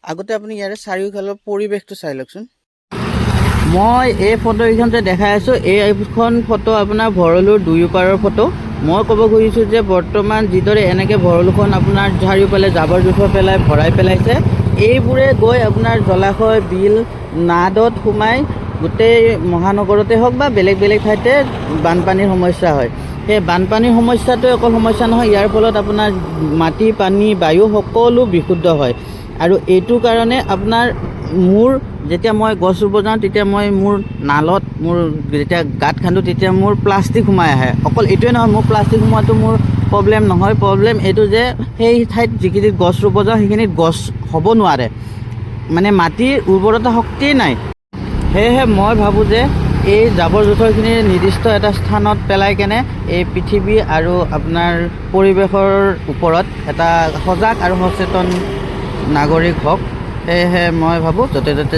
আগতে আপুনি ইয়াৰে চাৰিওফালৰ পৰিৱেশটো চাই লওকচোন। মই এই ফটো এইখন যে দেখাই আছোঁ, এইখন ফটো আপোনাৰ ভৰলুৰ দুয়োপাৰৰ ফটো। মই ক'ব খুজিছোঁ যে বৰ্তমান যিদৰে এনেকৈ ভৰলুখন আপোনাৰ চাৰিওফালে জাবৰ জোঁথৰ পেলাই ভৰাই পেলাইছে, এইবোৰে গৈ আপোনাৰ জলাশয়, বিল, নাদত সোমাই গোটেই মহানগৰতে হওক বা বেলেগ বেলেগ ঠাইতে বানপানীৰ সমস্যা হয়। সেই বানপানীৰ সমস্যাটো অকল সমস্যা নহয়, ইয়াৰ ফলত আপোনাৰ মাটি, পানী, বায়ু সকলো বিশুদ্ধ হয়। আৰু এইটো কাৰণে আপোনাৰ যেতিয়া মই গছ ৰুব যাওঁ তেতিয়া মই মোৰ নালত যেতিয়া গাঁত খান্দো তেতিয়া মোৰ প্লাষ্টিক সোমাই আহে। অকল এইটোৱে নহয়, মোৰ প্লাষ্টিক সোমোৱাটো মোৰ প্ৰব্লেম নহয়, প্ৰব্লেম এইটো যে সেই ঠাইত যিখিনিত গছ ৰুব যাওঁ সেইখিনিত গছ হ'ব নোৱাৰে, মানে মাটিৰ উৰ্বৰতা শক্তিয়ে নাই। সেয়েহে মই ভাবোঁ যে এই জাবৰ জোঁথৰখিনি নিৰ্দিষ্ট এটা স্থানত পেলাই কেনে এই পৃথিৱী আৰু আপোনাৰ পৰিৱেশৰ ওপৰত এটা সজাগ আৰু সচেতন নাগৰিক হওক। সেয়েহে মই ভাবোঁ য'তে ত'তে